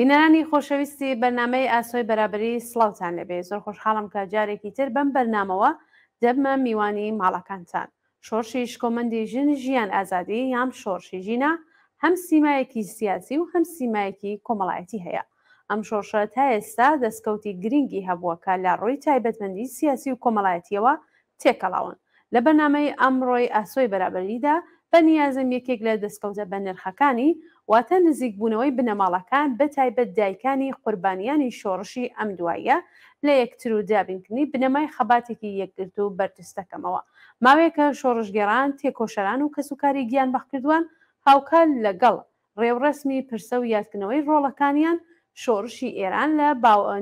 بینەرانی خۆشەویستی بەرنامەی ئاسۆی بەرابەری سڵاوتان لەبێ زۆر خۆشحاڵم کە جارێکی تر بەم بەرنامەوە دەبمە میوانی ماڵەکانتان. شۆڕشی شکۆمەندی ژن ژیان ئازادی یان شۆڕشی ژینە هەم سیمایەکی سیاسی و هەم سیمایەکی کۆمەڵایەتی هەیە. ئەم شۆڕشە تا ئێستا دەستکەوتی گرنگی هەبووە کە لە ڕووی تایبەتمەندی سیاسی و کۆمەڵایەتیەوە تێکەڵاون. لە بەرنامەی ئەمڕۆی ئاسۆی بەرابەریدا بەنیازم یەکێک لە دەستکەوتە بە نرخەکانی واتە نزیکبوونەوەی بنەماڵەکان بە تایبەت دایکانی قوربانیانی شۆڕشی ئەم دوایە لە یەکتر و دابینکردنی بنەمای خەباتێکی یەکگرت و بەردەستەکەمەوە. ماوەیەکە شۆڕشگێڕان تێکۆشەران و کەسوکاری گیان بەخکردووان هاوکار لەگەڵ ڕێوڕسمی پرسە و یادکردنەوەی ڕۆڵەکانیان شۆڕشی ئێران لە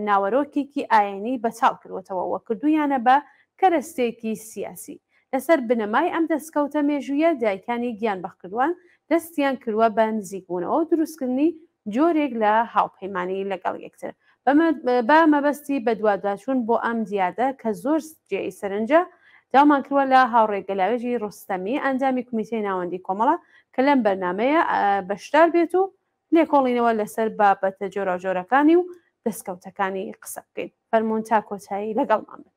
ناوەرۆکێکی ئاینی بەچاو کردوەتەوە وە کردویانە بە کەرەستێکی سیاسی. لەسەر بنەمای ئەم دەستکەوتە مێژوویە دایکانی گیان بەخکردووان دەستیان کردووە بە نزیکبوونەوە و دروستکردنی جۆرێک لە هاوپەیمانی لەگەڵ یەکتر بە مەبەستی بە دوواداچوون بۆ ئەم دیادە کە زۆر جێی سەرنجە داوامان کردووە لە هاوڕێگەلاوێژی ڕۆستەمی ئەنجامی کمیتەی ناوەندی کۆمەڵە کە لەم بەرنمەیە بەشدار بێت و لێکۆڵینەوە لەسەر بابەتە جۆراوجۆرەکانی و دەستکەوتەکانی قسە بکەین. فەرموون تا کۆتایی لەگەڵمان بن.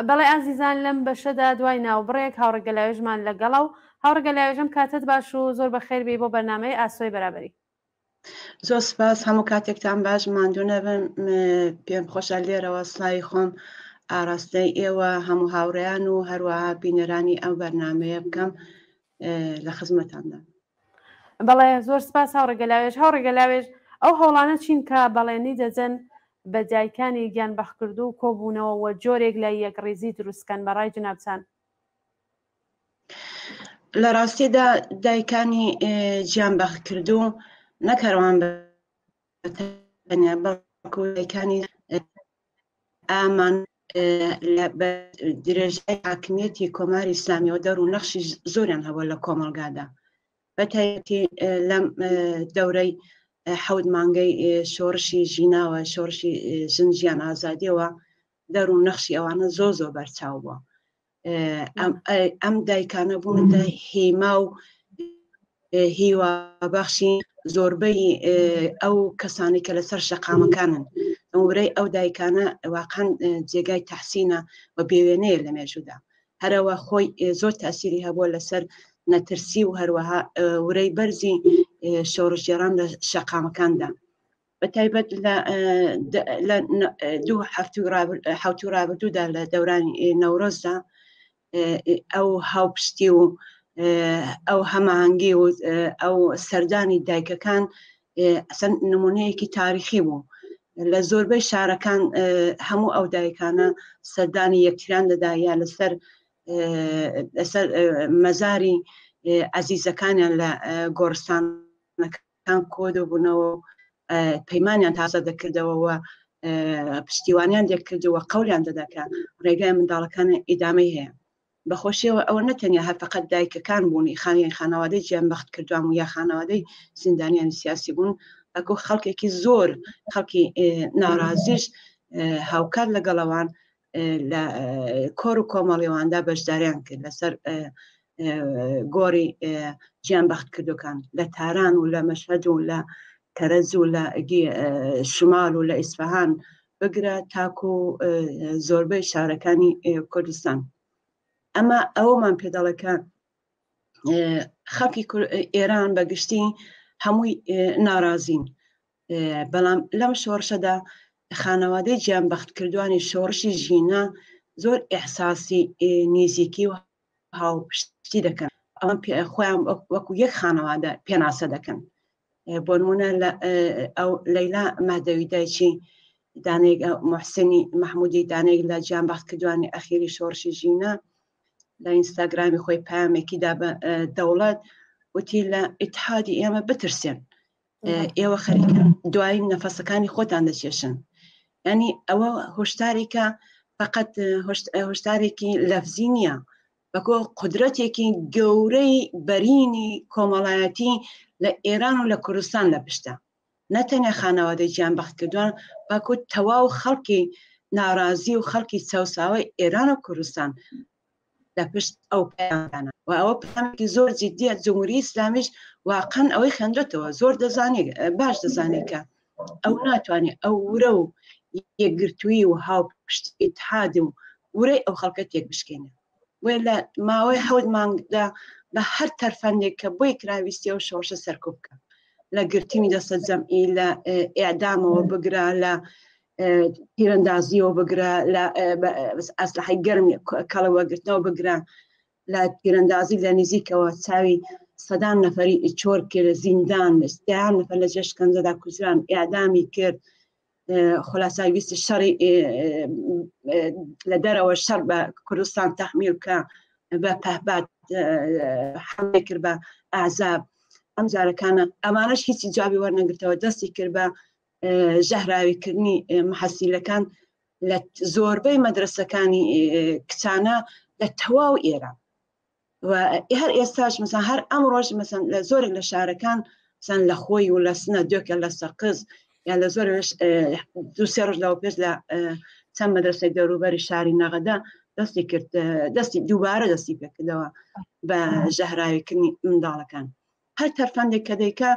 بەڵێ ئازیزان لەم بەشەدا دوای ناوبڕێک هاوڕێگەلاوێژمان لەگەڵە و هاوڕێگەلاوێژم کاتت باش و زۆر بەخێر بێ بۆ بەرنامەی ئاسۆی بەرابەری. زۆر سپاس هەموو کاتێکتان باش ماندوو نەبن. پێم خۆشە لێرەوە سڵاوی خۆم ئاراستەی ئێوە هەموو هاوڕێیان و هەروەها بینەرانی ئەو بەرنامەیە بکەم لە خزمەتاندا. بەڵێ زۆر سپاس هاوڕێگەلاوێژ ئەو هەوڵانە چین کە بەڵێنی دەجەن بە دایکانی گیان بەخکردو و کۆبوونەوە و جۆرێک لە یەکڕێزی دروستکەن بەڕای جنابچان. لە ڕاستیدا دایکانی گیان بەخکردو نەکەروان بەڵکو دایکانی ئامان بە درێژای حاکمیەتی کۆماری ئیسلامیەوە دەور و نەخشی زۆریان هەبووە لە کۆمەڵگادا بەتایبەتی لەم دەورەی حەوت مانگەی شۆڕشی ژیناوە شۆڕشی ژن ژیان ئازادیەوە دەور و نەخشی ئەوانە زۆر بەرچاو بووە. ئەم دایکانە بوونەتە هێما و هیوابەخشی زۆربەی ئەو کەسانی کە لەسەر شەقامەکانن. ورەی ئەو دایکانە واقعاً جێگای تەحسینە و بێوێنەیە لە مێژوودا. هەروە خۆی زۆر تاسیری هەبووە لەسەر نەترسی و هەروەها ورەی بەرزی شۆڕشگێڕان لە شەقامەکاندا. بەتایبەت لە دوو حەوتی ڕابردوودا لە دەورانی نەورۆزدا ئەو هاوپشتی و ئەو هەماهەنگی و ئەو سەردانی دایکەکان نمونەیەکی تاریخی بوو. لە زۆربەی شارەکان هەموو ئەو دایکانە سەردانی یەکتریان دەدا یا لەسەر مەزاری عەزیزەکانیان لە گۆڕستانەکان کۆدەبوونەوە پەیمانیان تازە دەکردەوە پشتیوانیان دەکردەوە قەولیان دەداکە ڕێگای منداڵەکان ئیدامەی هەیە. بەخۆشیەوە ئەوە نەتەنیا هەر فەقەت دایکەکان بوونی خانەوادەی گیان بەخت کردوان و یا خانەوادەی زیندانیان سیاسی بوون ئەکو خەڵکێکی زۆر خەڵکی ناڕازیش هاوکات لەگەڵەوان لە کۆر و کۆمەڵیەواندا بەشداریان کرد لەسەر گۆڕی گیان بەخت کردوەکان لە تاران و لە مەشهەد و لە کەرەز و لە شمال و لە ئیسفەهان بگرە تاکو زۆربەی شارەکانی کوردستان. ئەمە ئەوەمان پێدەڵەکە خەڵکی ئێران بەگشتی هەمووی ناڕازین، بەڵام لەم شۆڕشەدا خانەوادەی گیان بەخت کردوانی شۆڕشی ژینە زۆر ئێحساسی نزیکی و هاوپشتی دەکەن. ئەوان خۆیان وەکو یەک خانەوادە پێناسە دەکەن. بۆ نمونە ئەو لەیلا مادەوی دایکی دانێک محسنی مەحمودی دانێک لە گیان بەخت کردوانی ئەخیری شۆڕشی ژینە لە ئینستاگرامی خۆی پامێکیدا بە دەوڵەت وتی لە ئیتحادی ئێمە بترسێن، ئێوە خەریکن دوای نەفەسەکانی خۆتان دەچێشن. ینی ئەوە هۆشدارێکە فقط هۆشدارێکی لەفزی نییە، بەکۆ قدرەتێکی گەورەی بەرینی کۆمەڵایەتی لە ئێران و لە کوردستان لە پشتە نەتەنیا خانەوادەی گیانبەخت کردووان باکو تەواو خەڵکی ناڕازی و خەڵکی چاوساوی ئێران و کوردستان لە پشت ئەو پەیامانە و ئەوە پەیامێکی زۆر جددیە جمهوری ئیسلامیش واقعاً ئەوەی خەندرێتەوە زۆر دەزانێت باش دەزانێت کە ئەو ناتوانێت ئەو ورە و یەکگرتووی و هاوپشت ئیتحاد و ورەی ئەو خەڵکە تێک بشکێنێ وێ لە ماوەی 7 مانگدا بە هەر تەرفەندێک کە بۆی کراویستی و شۆڕشە سەرکوب بکە لە گرتنی دەستە جەمعی لە ئیعدامەوە بگرا لە تیرەندازیەوە بگرا لە ئەسلحەی گەرم کەڵەوەگرتنەوە بگرا لە تیرەندازی لە نزیکەوە چاوی سەدان نەفەری چۆر کرد زیندان سیان نەفەر لە جێ شکەنجەدا کوژران ئیعدامی کرد خلاصای ویستی شەڕی لە دەرەوە شەڕ بە کوردستان تەحمیل بکە بە پەهباد حملە کرد بە ئازاب ئەم جارەکانە ئەمانەش هیچی جوابی وەرنەگرتەوە دەستی کرد بە ژەهراویکردنی محەسیلەکان لە زۆربەی مەدرسەکانی کچانە لە تەواو ئێران و هەر ئێستاش مثلا هەر ئەم ڕۆژ مثلا لە زۆرێک لە شارەکان مثلا لە خۆی و لە سنە دۆکە لە سەقز یا لە زۆر دووسێ ڕۆژ لەوە پێش لە چەند مەدرسەی دەوروبەری شاری نەغەدا دەستی کرد دەستی دووبارە دەستی پێکردەوە بە ژەهراویکردنی منداڵەکان هەر تەرفەندێک کە دەیکا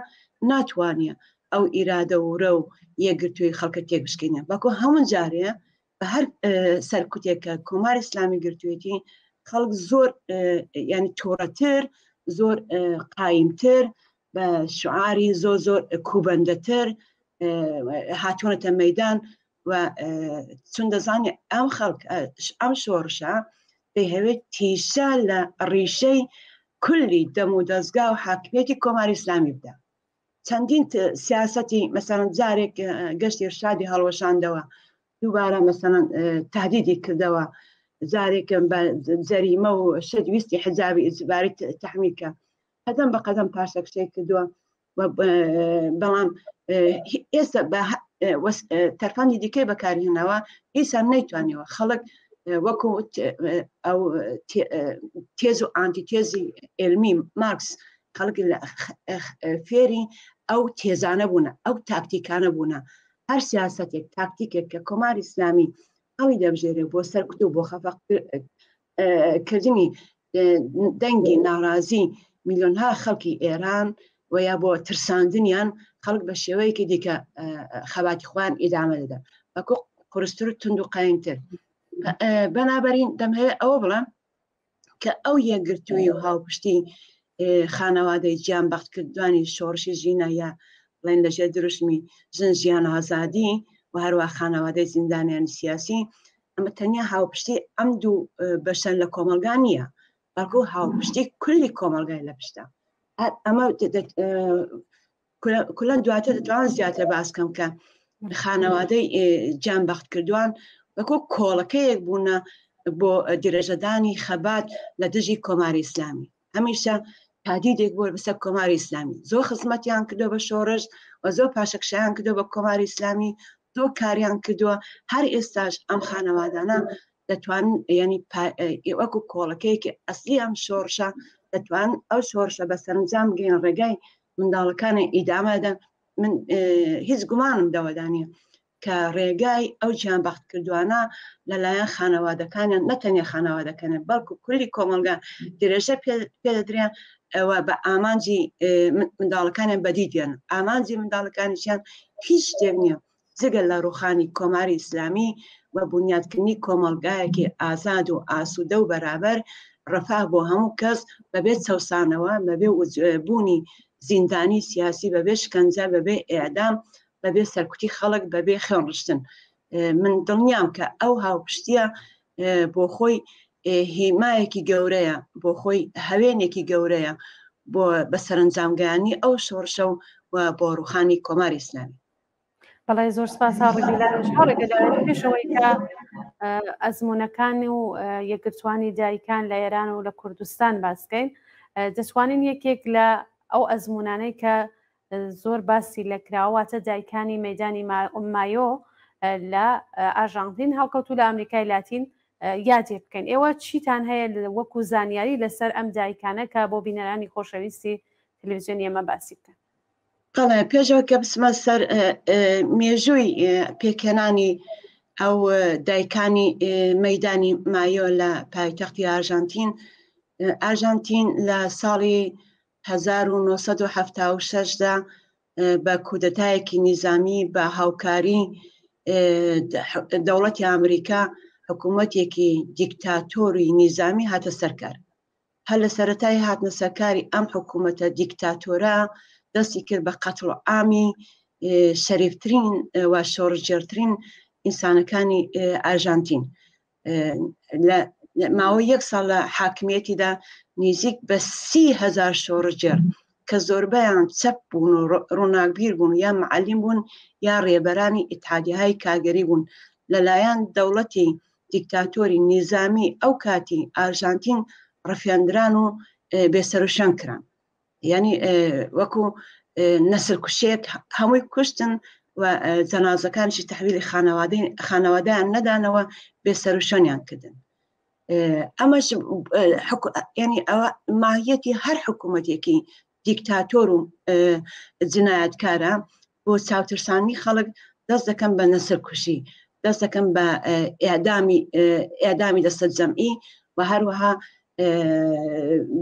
ناتوانێ ئەو ئیرادە ورە و یەکگرتووی خەڵکە تێک بشکێنێ بەکۆ هەموو جارەیە بە هەر سەرکوتێکە کۆماری ئیسلامی گرتوویەتی خەڵک زۆر ینی تۆڕەتر زۆر قایمتر بە شعاری زۆر زۆر کوبەندەتر هاتوونەتە مەیدان و چون دەزانێت ئەم خەڵک ئەم شۆڕشە دەیهەوێت تیشە لە ڕیشەی کولی دەم و دەستگا و حاکمیەتی کۆماری ئیسلامی بدە چەندین سیاسەتی مەسەڵەن جارێک گەشتی ئێرشادی هەڵوەشاندەوە دووبارە مەسەڵەن تهدیدی کردەوە جارێکم بە جەریمە و شەدویستی حجابی ئیجباری تەحمیلکە قەدەم بە قەدەم پاشەکشەی کردووە بەڵام ئێستا تەرفەندی دیکەی بەکارهێنەوە ئیسا نەیتوانێەوە خەڵک وەکو ئەو تێز و ئانتیتێزی علمی مارکس خەڵکی فێری ئەو تێزانە بوونە ئەو تاکتیکانە بوونە هەر سیاسەتێک تاکتیکێک کە کۆماری ئیسلامی ئەوی دەبژێرێ بۆ سەرکوت و بۆ خەفەقکردنی دەنگی ناڕازی میلیۆنها خەڵکی ئێران و یا بۆ ترساندنیان خەڵک بە شێوەیەکی دیکە خەباتی خۆیان ئیدامە دەدا بەکۆ قورستر و تند و قاینتر بەنابەرین دەمهەیە ئەوە بڵێم کە ئەو یەکگرتووی و هاوپشتی خانەوادەی گیانبەخت کردوانی شۆڕشی ژینە یا بڵێن لەژێر دروشمی ژن ژیان ئازادی و هەروە خانەوادەی زیندانیانی سیاسی ئەمە تەنیا هاوپشتی ئەم دوو بەشەن لە کۆمەلگا نییە بەڵکو هاوپشتی کولی کۆمەلگای لە پشتە ئەمە کولەن دواتر دەتوان زیاتر باسکەم کە خانەوادەی گیانبەخت کردوان وەکو کۆڵەکەیەک بوونە بۆ درێژەدانی خەبات لە دژی کۆماری ئیسلامی هەمیشە تادیدێک بۆ بەسەر کۆماری ئیسلامی زۆر خزمەتیان کردو بە شۆڕش و زۆر پاشەکشیان کردو بە کۆماری ئیسلامی زۆر کاریان کردووە هەر ئێستاش ئەم خانەوادانە دەتوانن ینی وەکو کۆڵەکەیەکی ئەسلی ئەم شۆڕشە دەتوان ئەو شۆڕشە بە سەرنجام گەین ڕێگای منداڵەکانی ئیدامەدەن من هیچ گومانم دەوەدانە کە ڕێگای ئەو گیانبەخت کردوانە لەلایەن خانەوادەکانیان نەتەنیا خانەوادەکانە بەڵکو کولی کۆمەلگا درێژە پێدەدرێن ئەوە بە ئامانجی منداڵەکانیان بەدیدێن ئامانجی منداڵەکانیشیان هیچ شتێک نییە جگە لە ڕوخانی کۆماری ئیسلامی و بنیادکردنی کۆمەلگایەکی ئازاد و ئاسوودە و بەرابەر ڕەفاه بۆ هەموو کەس بەبێت چەوسانەوە بەبێ بوونی زیندانی سیاسی بەبێ شکەنجە بەبێ ئێعدام بەبێ سەرکوتی خەڵک بەبێ خوێنڕشتن من دڵنیام کە ئەو هاوپشتیە بۆ خۆی هیمایەکی گەورەیە بۆ خۆی هەوێنێکی گەورەیە بۆ بە سەرنجامگەیانی ئەو شۆڕشە و بۆ ڕوخانی کۆماری ئیسلامی بەڵێ زۆر سپاس پێشەوەی کە ئەزمونونەکان و یەکگرتوانی دایکان لە ئێران و لە کوردستان باسکەین دەتوانین یەکێک لە ئەو ئەزمونانەی کە زۆر باسی لە کراواتە دایکانی مەیدانی مایۆ لە ئاژانتین هەڵکەوتو لە ئەمریکای لاتین یادێ بکەین. ئێوە چیتان هەیە وەکو زانیاری لەسەر ئەم دایکانە کە بۆ بینەرانی خۆشەویستی تەلەڤیزیۆن ئێمە باسی بکەن؟ قەڵێ پێشەوە کە بسمە سەر مێژووی پێکهێنانی ئەو دایکانی مەیدانی مایۆ لە پایتەختی ئارژانتین. ئارژانتین لە ساڵی 1976دا بە کودەتایەکی نیزامی بە هاوکاری دەوڵەتی ئەمریکا حکوومەتێکی دیکتاتۆری نیزامی هاتە سەرکار. هەر لە سەرەتای هاتنە سەرکاری ئەم حکوومەتە دیکتاتۆرە دەستی کرد بە قەتڵ عامی شەریفترین و شۆڕژێرترین ئینسانەکانی ئارژانتین. لە ماوەی 1 ساڵ لە حاکمیەتیدا نزیک بە 30,000 شۆڕژێر کە زۆربەیان چەپ بوون و ڕووناکبیر بوون، یا معەلیم بوون یا ڕێبەرانی ئیتحادیەهای کارگەری بوون، لەلایەن دەوڵەتی دیکتاتۆری نیزامی ئەو کاتی ئارژانتین ڕەفێندران و بێسەروشان کران. یعنی وەکو نەسل کوشێک هەمووی کوشتن و جەنازەکانشی تەحویلی خانەوادەیان نەدانەوە، بێسەروشانیان کردن. ئەمەش ینی ئەوە ماهیەتی هەر حکوومەتێکی دیکتاتۆر و جنایەتکارە بۆ چاوترسانی خەڵک دەست دەکەن بە نەسل کوشی، دەست دەکەن بە ئێدامی دەستە جەمعی و هەروەها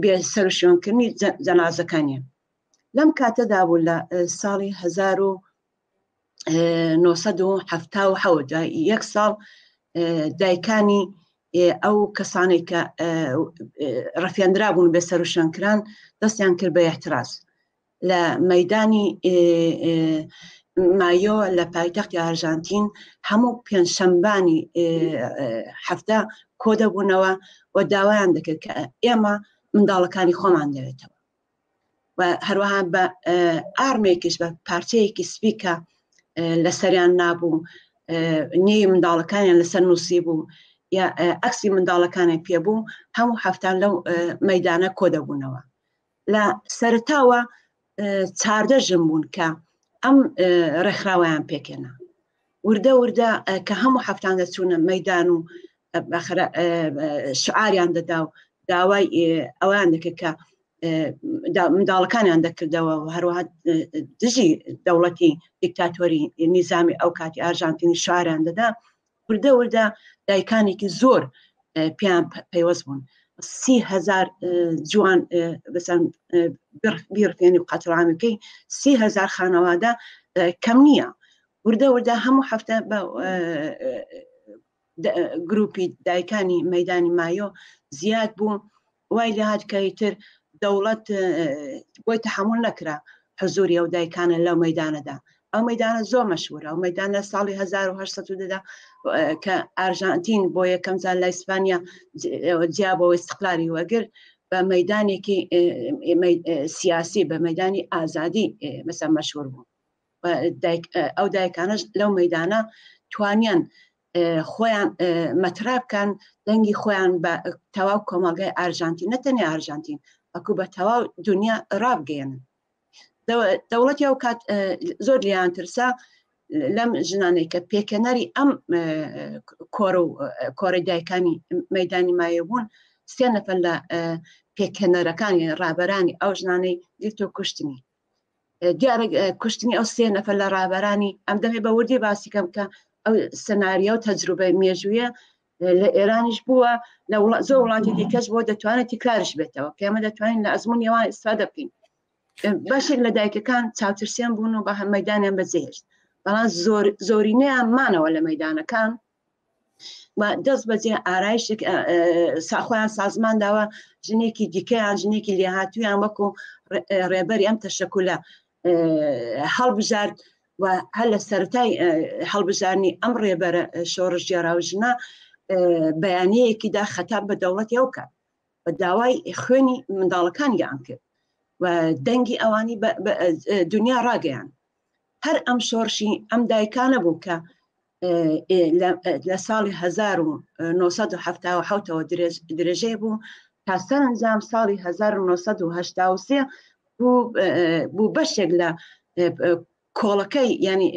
بێسەروشۆنکردنی جەنازەکانیان. لەم کاتەدا بوو لە ساڵی 1970 1 ساڵ دایکانی ئەو کەسانی کە ڕەفێندرا بوون بێسەروشۆنکران دەستیان کرد بە احتراز لە مەیدانی مایۆ لە پایتەختی ئارژانتین. هەموو پێنجشەمبانی هەفتە کۆ دەبوونەوە و داوایان دەکرد کە ئێمە منداڵەکانی خۆمان دەوێتەوە و هەروەها بە ئارمێکیش بە پارچەیەکی سپیکە لەسەریان نابوو، نێوی منداڵەکانیان لەسەر نووسی بوو یا ئەکسی منداڵەکانی پێبوو. هەموو هەفتان لەو مەیدانە کۆ دەبوونەوە. لە سەرتاوە 14 ژن بوون کە ئەم ڕێکخراوەیان پێکێنا. وردە وردە کە هەموو هەفتان دەچوونە مەیدان و شعاریان دەدا و داوای ئەویان دەکرد کە منداڵەکانیان دەکردەوە و هەروەها دژی دەوڵەتی دیکتاتۆری نیزامی ئەو کاتی ئارژانتینی شعاریان دەدا. وردە وردە دایکانێکی زۆر پێیان پەیوەست بوون. 30,000 جوان بەسەر بیرفێنی و قەتڵامیکەی 30,000 خانەوادە کەم نییە. وردە وردە هەموو هەفتە بە گروپی دایکانی مەیدانی مایۆ زیاد بوو. وای لە هاتکەیتر دەوڵەت بۆی تەحمل نەکرا حزوری ئەو دایکانە لەو مەیدانەدا. ئەو مەیدانە زۆر مەشهورە. ئەو مەیدانە ساڵی 1800 کە ئارژانتین بۆ یەکەم جار لە ئیسپانیا جیابەوە استقلالی وەگر بە مەیدانێکی سیاسی، بە مەیدانی ئازادی مەسەر مەشهور بوو. ئەو دایکانەش لەو مەیدانە توانیان خۆیان مەترابکەن، دەنگی خۆیان بە تەواو کۆمەڵگەی ئارژانتین، نەتەنیا ئارژانتین، ئەکو بە تەواو دنیا ڕابگەێنن. دەوڵەتی ئەو کات زۆر لیان ترسا لەم ژنانەی کە پێکەنەری ئەم کۆڕی دایکانی مەیدانی مایۆ بوون. 3 نەفەر لە پێکەنەرەکانی ڕابەرانی ئەو ژنانەی دیتۆ کوشتنی. دیارە کوشتنی ئەو 3 نەفەر لە ڕابەرانی ئەم دەمێ بە وردی باسی کەم کە ئەو سەناریە و تەجروبەی مێژوویە لە ئێرانیش بووە، لە زۆر وڵاتی دیکەش بۆ دەتوانێت تیکرارش بێتەوە. پێمە دەتوانین لە ئەزمموونیەوە ئیسفادە بکەین. باشێک لە دایکەکان چاوترسیان بوون و بە هەم مەیدانیان بەجێهێشت، بەڵام زۆرینەیان مانەوە لە مەیدانەکان و دەست بەجێ ئارایشێک خۆیان سازمان داوە ژنێکی دیکەیان، ژنێکی لێهاتوویان وەکو ڕێبەری ئەم تەشەکولە هەڵبژارد و هەر لە سەرەتای هەڵبژارنی ئەم ڕێبەرە شۆڕژێرا و ژنە بەیانەیەکیدا خەتاب بە دەوڵەتی ئەو کات بە داوای خوێنی منداڵەکانیان کرد و دەنگی ئەوانی دنیا ڕاگەیان. هەر ئەم شۆڕشی ئەم دایکانە بوو کە لە ساڵی 1970ەوە درێژەی بوو تا سەرنجام ساڵی 1983 بوو بەشێک لە کۆڵەکەی ینی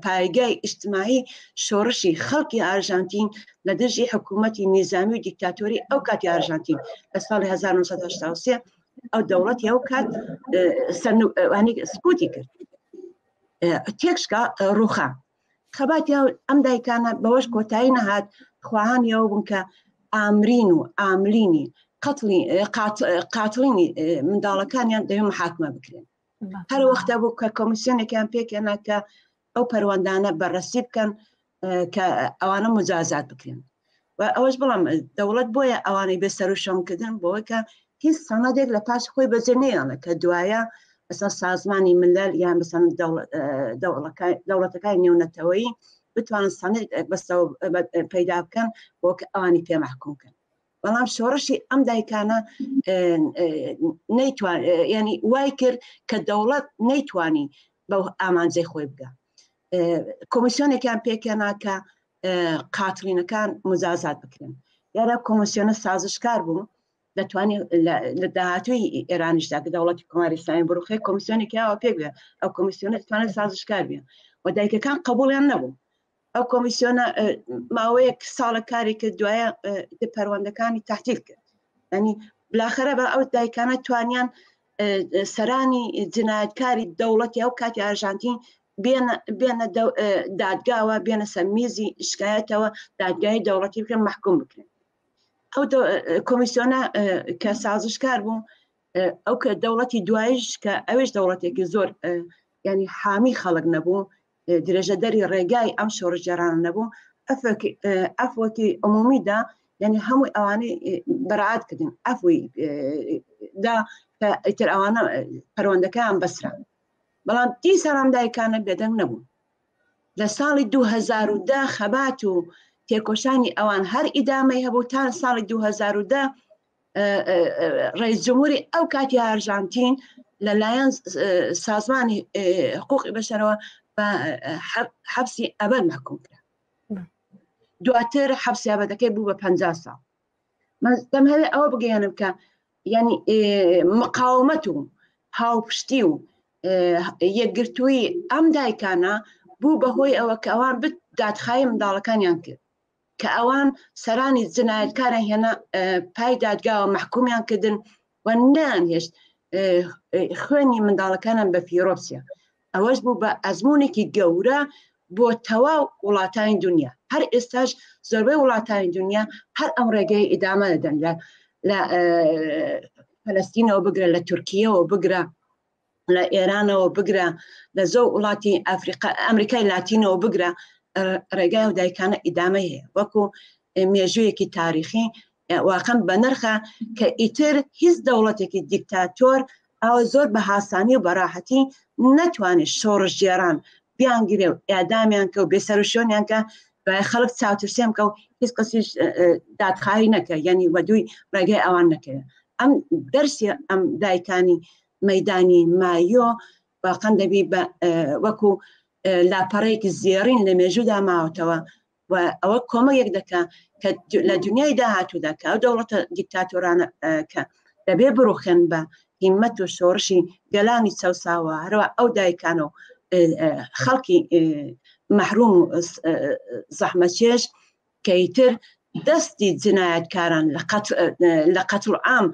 پایگای ئیجتماعی شۆڕشی خەڵکی ئارژانتین لە دژی حکوومەتی نیزامی و دیکتاتۆری ئەو کاتی ئارژانتین لە ساڵی 1983 ئەو دەوڵەتی ئەو کات سکوتی کرد تێکشکا ڕووخا خەباتی ئەم دایکانە بەوەش کۆتایی نەهات خواهانیەوە بوون کە ئامرین و ئاملینی قاتڵینی منداڵەکانیان دەوێت محاکمە بکرێن هەر وەختە بوو کە کۆمیسیۆنێکیان پێکێنا کە ئەو پەروەندانە بەڕەسی بکەن کە ئەوانە مجازات بکرێن و ئەوەش بەڵام دەوڵەت بۆیە ئەوانەی بێسەر و شەمکردن بۆی کە هیچ سەنەدێک لە پاش خۆی بەجێ نێڵە کە دوایە ئەسا سازمانی ملل یان بەسەن دەوڵەتەکانی نێونەتەوەیی بتوانن سەنێک بەستەوە پەیدا بکەن بۆ کە ئەوانی پێمەحکومکەن بەڵام شۆڕشی ئەم دایکانە ینی وای کرد کە دەوڵەت نەیتوانی بەو ئامانجەی خۆی بگە کۆمیسیۆنێکیان پێکێنا کە قاتڵینەکان مجازات بکرێن یارە کۆمیسیۆنە سازشکار بوو دەتوانێت لە داهاتووی ئێرانیشدا کە دەوڵەتی کۆماری ئیسلامی بڕوخی کۆمیسیۆنێکی ئەوە پێک بێ ئەو کۆمیسیۆنە دەتوانێت سازشکار بێ و دایکەکان قبوڵیان نەبوو ئەو کۆمیسیۆنە ماوەیەک ساڵە کاری کرد دوایە پەروەندەکانی تحتیل کرد ینی بلاخەرە بە ئەو دایکانە توانیان سەرانی جنایەتکاری دەوڵەتی ئەو کاتی ئارژانتین بێنە دادگاوە بێنە سەرمیزی شکایەتەوە دادگای دەوڵەتی بکەن محکوم بکرێن ئەو کۆمیسیۆنە کە سازشکار بوو ئەو کە دەوڵەتی دوایش کە ئەوێش دەوڵەتێکی زۆر ینی حامی خەڵک نەبوو درێژە دەری ڕێگای ئەم شۆڕژێرانە نەبوو ئەفوەکی عمومیدا ینی هەمووی ئەوانەی بەرعات کردن ئەفوی دا کە ئیتر ئەوانە پەروەندەکەیان بەسرا بەڵام دیسان ئەم دایکانە بێدەنگ نەبوو لە ساڵی 2010 خەبات و تێکۆشانی ئەوان هەر ئیدامەی هەبوو تا ساڵی 2010 ڕئیس جمهوری ئەو کاتی ئارژانتین لەلایەن سازمانی حقوقی بەشەرەوە بە حەبسی ئەبەد محکوم کرا دواتر حەبسی ئەبەدەکەی بوو بە 50 ساڵ دەمهەوێت ئەوە بگەیانم کە ینی مقاومەت و هاوپشتی و یەکگرتووی ئەم دایکانە بوو بەهۆی ئەوە کە ئەوان دادخایی منداڵەکانیان کرد کە ئەوان سەرانی جنایەتکاران هێنا پای دادگاوە محکومیان کردن و نانهێشت خوێنی منداڵەکانان بە فیرۆپسیە ئەوەش بوو بە ئەزمونێکی گەورە بۆ تەواو وڵاتانی دنیا هەر ئێستاش زۆربەی وڵاتانی دنیا هەر ئەم ڕێگەی ئیدامە دەدەن لە فەلەستینەوە بگرە لە تورکیەوە بگرە لە ئێرانەوە بگرە لە زۆر وڵاتی ئەمریکای لاتینەوە بگرە ڕێگای و دایکانە ئیدامە هەیە وەکو مێژوویەکی تاریخی واقعا بە نرخە کە ئیتر هیچ دەوڵەتێکی دیکتاتۆر ئەوە زۆر بە هاسانی و بەراحەتی نەتوانێت شۆڕژێران بیانگرێ و ئیدامیان کە و بێسەرشۆنیان کە دوای خەڵک چاوترسێم کە و هیچ کەسیش دادخایی نەکە یعنی وەدووی ڕێگای ئەوان نەکەوێت ئەم دەرسی ئەم دایکانی مەیدانی مایۆ واقعا دەبی وەکو لاپەڕەیەکی زێڕین لە مێژوودا ماوەتەوە و ئەوە کۆمەک دەکە کە لە دنیای داهاتوودا کە ئەو دەوڵەتە دیکتاتۆرانە کە دەبێ بڕوخێن بە هیممەت و شۆڕشی گەلانی چەوساوە هەروە ئەو دایکانە و خەڵکی مەحروم و زەحمەتکێش کە ئیتر دەستی جنایەتکاران لە قەتڵ عام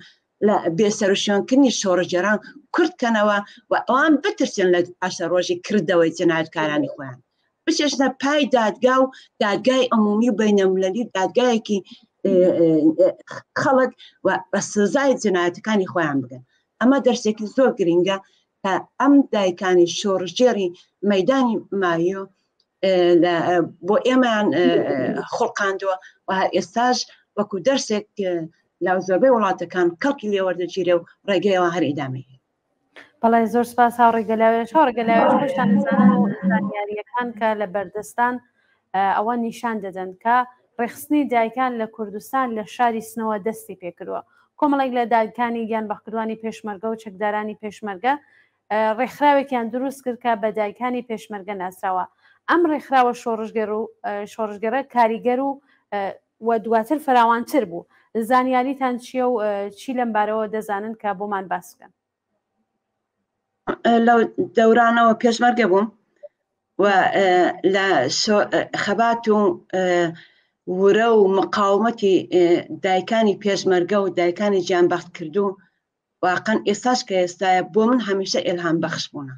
لە بێسەرشۆنکردنی شۆڕژێران کورتکەنەوە و ئەوان بترسێن لە پاشە ڕۆژی کردەوەی جنایەتکارانی خۆیان بچێشنە پای دادگا و دادگای عمومی و بینەملەلی دادگایەکی خەڵک و بە سزای جنایەتەکانی خۆیان بگەن ئەمە دەرسێکی زۆر گرنگە کە ئەم دایکانی شۆڕژێری مەیدانی مایۆ بۆ ئێمەیان خوڵقاندووە و ئێستاش وەکو دەرسێک لەو زۆربەی وڵاتەکان کەڵکی لێوەردەگیرێ و ڕێگەیەوە هەر ئیدامەیە بەڵای زۆر سپاس هاوڕێگەلاوێش خۆشتان نزانن و زانیاریەکان کە لە بەردەستان ئەوە نیشان دەدەن کە ڕێخستنی دایکان لە کوردستان لە شاری سنەوە دەستی پێکردووە کۆمەڵێک لە دایکانی گیان بەخکردوانی پێشمەرگە و چەکدارانی پێشمەرگە ڕێکخراوێکیان دروست کرد کە بە دایکانی پێشمەرگە ناسراوە ئەم ڕێکخراوە شۆڕژگەرە کاریگەر و دواتر فراوانتر بوو زانیاریتان چییە و چی لەم بارەوە دەزانن کە بۆمان باس بکەن لو دورانەوە پێشمەرگە بووم و لە خەبات و ورە و مقاومەتی دایکانی پێشمەرگە و دایکانی گیانبەخت کردو واقعا ئێستاش کە ئێستایە بۆ من هەمیشە ئێلهام بەخش بوونە،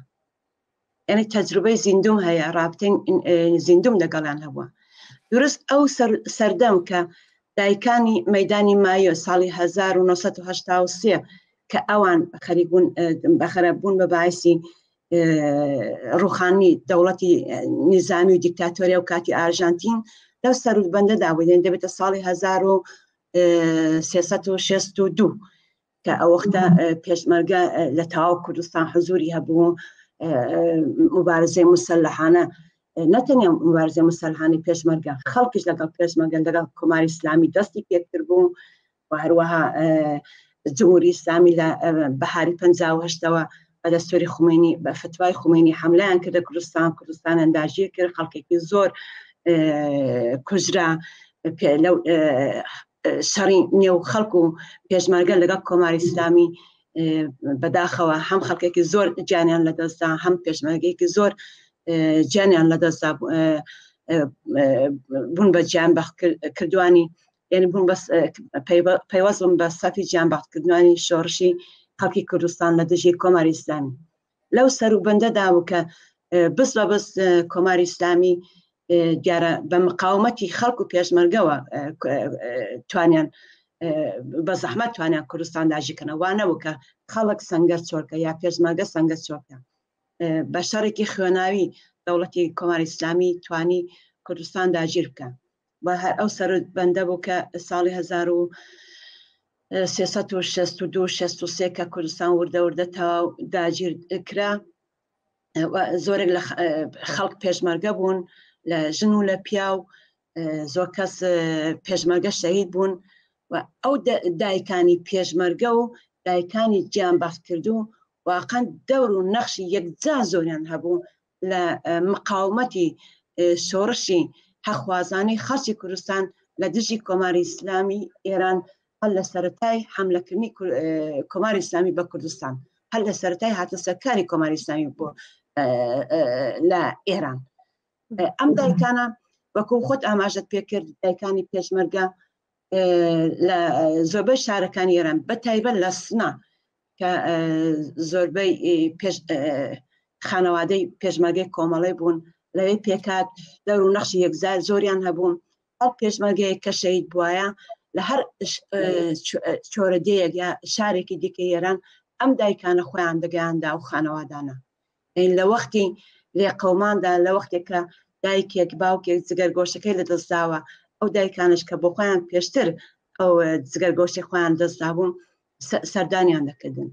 یعنی تەجروبەی زیندوم هەیە، رابطەی زیندوم لەگەڵیان هەبووە. درست ئەو سەردەم کە دایکانی مەیدانی مایۆ ساڵی 1983 کە ئەوان خەریکبوون بەخەرەبوون بە باعثی ڕوخانی دەوڵەتی نیزامی و دیکتاتۆریا و کاتی ئارژانتین لەو سەرودبەندەدا بوو، دەبێتە ساڵی 1362 کە ئەو وەختە پێشمەرگە لە تەواو کوردستان حزوری هەبوو، مبارزەی مسلحانە، نەتەنیا مبارزەی مسلحانەی پێشمەرگە، خەڵکیش لەگەڵ پێشمەرگە لەگەڵ کۆماری ئیسلامی دەستی پێکرد بوو و هەروەها جمهوری ئیسلامی لە بەهاری 58ەوە بە دەستوری خومینی بە فتوای خومینی حملەیان کردە کوردستان ئەنداژی کرد، خەڵکێکی زۆر کوژرا لەو شەڕی نێو خەڵک و پێشمەرگە لەگەڵ کۆماری ئیسلامی بەداخەوە هەم خەڵکێکی زۆر گیانیان لەدەستدا، هەم پێشمەرگەیەکی زۆر گیانیان لەدەستدا بوون بە گیانبەخت کردوانی، یعنی بوون پەیوەست بوون بە سەفی گیانبەخت کردوانی شۆڕشی خەڵکی کوردستان لە دژی کۆماری ئیسلامی. لەو سەروبەندەدا بوو کە بست بە بست کۆماری ئیسلامی دیارە بە مقاومەتی خەڵک و پێشمەرگەوە توانیان بە زەحمەت توانیان کوردستان داژیکەنە، وانەبوو کە خەڵک سەنگەر چۆرکە یا پێشمەرگە سەنگەر چۆرکە. بە شەڕێکی خوێناوی دەوڵەتی کۆماری ئیسلامی توانی کوردستان داگیر بکە. ئەو سەرودبەندە بوو کە ساڵی 1362-63 کە کوردستان وردە تەواو داگیر کرا، زۆرێک لە خەڵک پێشمەرگە بوون، لە ژن و لە پیاو زۆر کەس پێشمەرگە شەهید بوون و ئەو دایکانی پێشمەرگە و دایکانی گیانبەخت کردو واقعا دەور و نەخشی یەکجا زۆریان هەبوو لە مقاومەتی شۆڕشی هەخوازانەی خەڵکی کوردستان لە دژی کۆماری ئیسلامی ئێران، هەر لە سەرەتای حملەکردنی کۆماری ئیسلامی بە کوردستان، هەر لە سەرەتای هاتە سەرکاری کۆماری ئیسلامی بۆ لە ئێران. ئەم دایکانە وەکو خۆت ئاماژەت پێکرد، دایکانی پێشمەرگە لە زۆربەی شارەکانی ئێران بە تایبەت لە سنا کە زۆربەی خانەوادەی پێشمەرگەی کۆمەڵی بوون، لەوەی پێکات دەور و نەخشی یەکجار زۆریان هەبوون. هەر پێشمەرگەیەک کە شەهید بووایە لە هەر چۆرەدەیەک یا شارێکی دیکەی ئێران ئەم دایکانە خۆیان دەگەیاندا و خانەوادانە. لە وەختی لێقەوماندا، لە وەختێک کە دایکێک باوکێک جگەرگۆشەکەی لەدەستداوە، ئەو دایکانش کە بۆ خۆیان پێشتر ئەو جگەرگۆشتی خۆیان دەستدا بوون سەردانیان دەکردن.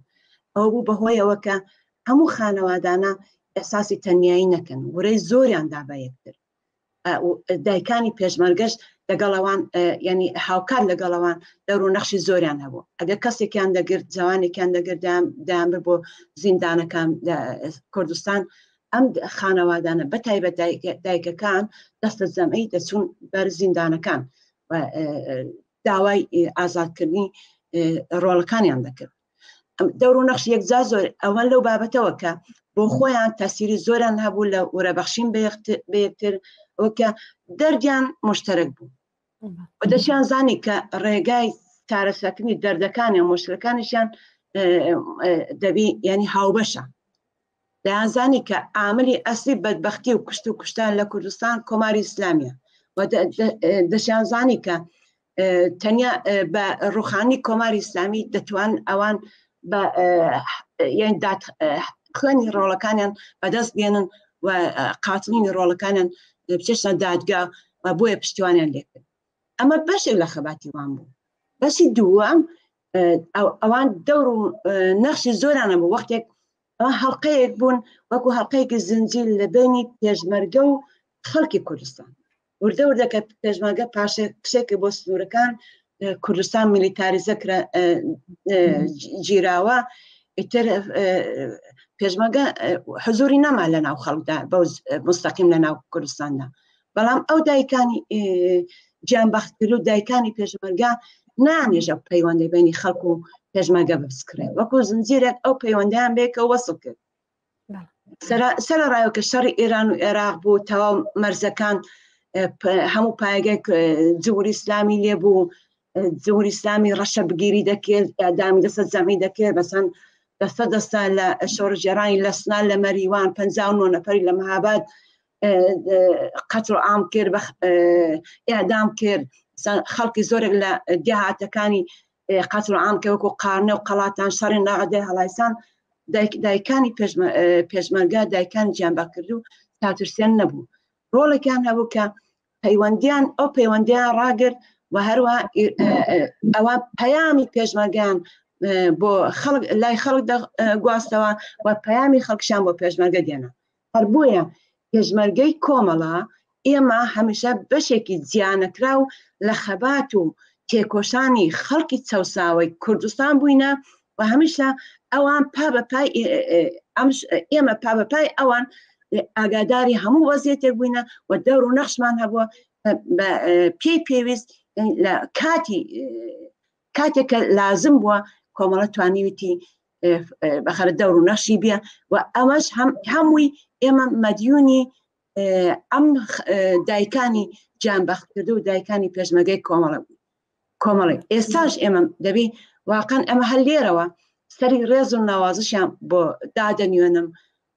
ئەو بوو بەهۆیەوە کە هەموو خانەوادانە ئەحساسی تەنیایی نەکەن، وەرەی زۆریان دا بە یەکتر. دایکانی پێشمەرگەش لەگەڵەوان ینی هاوکار لەگەڵەوان دەور و نەخشی زۆریان هەبوو. ئەگەر کەسێکیان دەگرت، جوانێکیان دەگرت دایانبر بۆ زیندانەکان کوردستان، ئەم خانەوادانە بە تایبەت دایکەکان دەستە جەمعی دەچوون بەر زیندانەکان و داوای ئازادکردنی ڕۆڵەکانیان دەکرد. دەور و نەخش یەکجا زۆر ئەوە لەو بابەتەوە کە بۆ خۆیان تەسیری زۆریان هەبوو لە وەرەبەخشین بە یەکتر، ئەوکە دەردیان مشتەرک بوو و دەچیان زانی کە ڕێگای چارەسەرکردنی دەردەکانی و مشکلەکانیشیان دەبی ینی هاوبەشە. دەیانزانی کە عاملی ئەسلی بەدبەختی و کشت و کوشتان لە کوردستان کۆماری ئیسلامیە و دەچیان زانی کە تەنیا بە ڕوخانی کۆماری ئیسلامی دەتوان ئەوان بە یان خوێنی ڕۆڵەکانیان بەدەست بێنن و قاتڵینی ڕۆڵەکانیان بچێشنە دادگا و بۆیە پشتیوانیان لێکرد. ئەمە بەشێک لە خەباتی وان بوو. بەشی دووەم ئەوان دەور و نەخشی زۆرانە بوو، وەختێک ئەوان هەڵقەیەک بوون وەکو هەڵقەیەکی زنجیر لە بینی پێشمەرگە و خەڵکی کوردستان. وردە وردەکە پێشمەرگە پاشە کشێکی بۆ سنوورەکان کوردستان میلیتاریزە کرا گیراوە، ئیتر پێشمەرگە حزوری نەما لە ناو خەڵکدا بە مستەقیم لە ناو کوردستاندا. بەڵام ئەو دایکانی گیانبەخت کرد و دایکانی پێشمەرگە نانێژە پەیوەندی بینی خەڵک و پێشمەرگە بپسکرێت، وەکو زنجیرێک ئەو پەیوەندیان بێ کە وەسڵ کرد. سەرڕایەوە کە شەڕی ئێران و عێراق بوو تەواو مەرزەکان هەموو پایگەی جمهوری ئیسلامی لێبوو، جمهوری ئیسلامی ڕەشە بگیری دەکرد، ئەدامی دەسەد جەمعی دەکرد، بەسەن دەستا لە شۆڕژێڕانی لە سنان لە مەریوان 59 نەفەری لە مەهاباد قەتڵ عام کرد، ئێعدام کرد، خەڵکی زۆرێک لە دێهاتەکانی قەتڵ عام کرد وەکو قارنە و قەڵاتان شەڕی ناغەدەی هەڵایسان دایکانی پێشمەرگە دایکانی گیانبەخ کرد و تاترسیان نەبوو. ڕۆڵێکیان هەبوو کە پەیوەندیان ئەو پەیوەندیان ڕاگرت و هەروە ئەوە پەیامی پێشمەرگیان بۆ لای خەڵک گواستەوە و پەیامی خەڵکشان بۆ پێشمەرگە دێنە. هەر بۆیە پێشمەرگەی کۆمەڵە ئێمە هەمیشە بەشێکی جیانەکرا و لە خەبات و تێکۆشانی خەڵکی چەوساوی کوردستان بووینە و هەمیشە ئەوان ئێمە پابەپای ئەوان ئاگاداری هەموو وەزیەتێک بووینە و دەور و نەخشمان هەبووە پێویست لە کاتێکە لازم بووە کۆمەڵە توانیویتی بەخەرە دەور و نەخشی بێ و ئەمەش هەمووی ئێمە مەدیونی ئەم دایکانی گیانبەخت کردو و دایکانی پێشمەرگەی کۆمەڵی. ئێستاش ئێمە دەبی واقعاً ئەمە هەر لێرەوە سەری ڕێز و ناوازشیان بۆ دادەنوێنم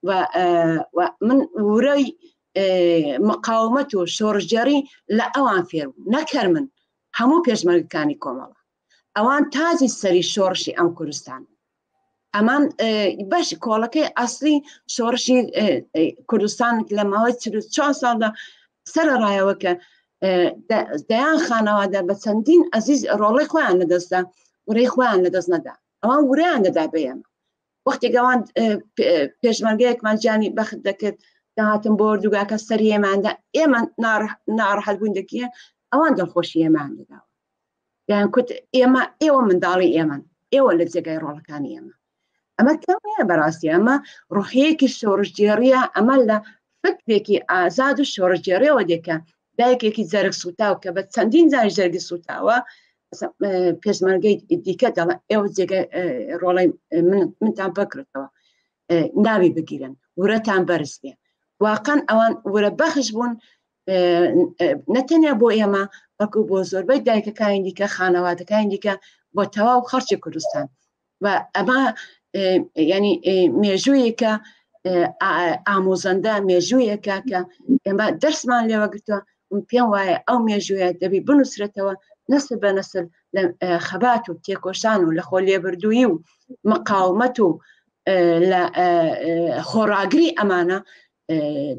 و من ورەی مقاومەت و شۆڕژێڕی لە ئەوان فێر بوو، نەکەر من هەموو پێشمەرگەکانی کۆمەڵە ئەوان تاجی سەری شۆڕشی ئەم کوردستان، ئەمان بەش کۆڵەکەی ئەسلی شۆڕشی کوردستان لە ماوەی 44 ساڵدا سەرڕایەوە کە دەیان خانەوادە بە چەندین ئەزیز ڕۆڵەی خۆیان لەدەستدا وڕێی خۆیان لەدەست نەدا، ئەوان وریان دەدا بە ئێمە وەختێک ئەوان پێشمەرگەیەکمان گیانی بەخت دەکرد داهاتن بۆ وەردوگاکە سەری ئێماندا ئێمە ناڕەحەت بووندەکیە ئەوان دڵخۆشی ئێمان دەداوە یان کوت ئێوە منداڵی ئێمەن، ئێوە لە جێگای ڕۆڵەکانی ئێمە. ئەمە کەمەیە بەڕاستی ئەمە ڕوحەیەکی شۆڕژگێڕیە، ئەمە لە فکرێکی ئازاد و شۆڕژگێڕیەوە دێکە دایکێکی جەرگ سوتاو کە بە چەندین جاری جەرگی سوتاوە پێشمەرگەی دیکە دەڵێ ئێوە جێگای ڕۆڵەی منتان پەکردەوە ناوی بگیرن ورەتان بەرز بێ. واقعاً ئەوان ورە بەخش بوون نەتەنیا بۆ ئێمە بەڵکو بۆ زۆربەی دایکەکانی دیکە خانەوادەکانی دیکە بۆ تەواو خەڵکی کوردستان و ئەمە ینی مێژوویەکە ئامۆزەندە مێژوویەکە کە ئێمە دەرسمان لێوە گرتووە پێم وایە ئەو مێژوویە دەبی بنووسرێتەوە نەسل بە نەسل لە خەبات و تێکۆشان و لە خۆ لێبردووی و مقاومەت و لە خۆڕاگری ئەمانە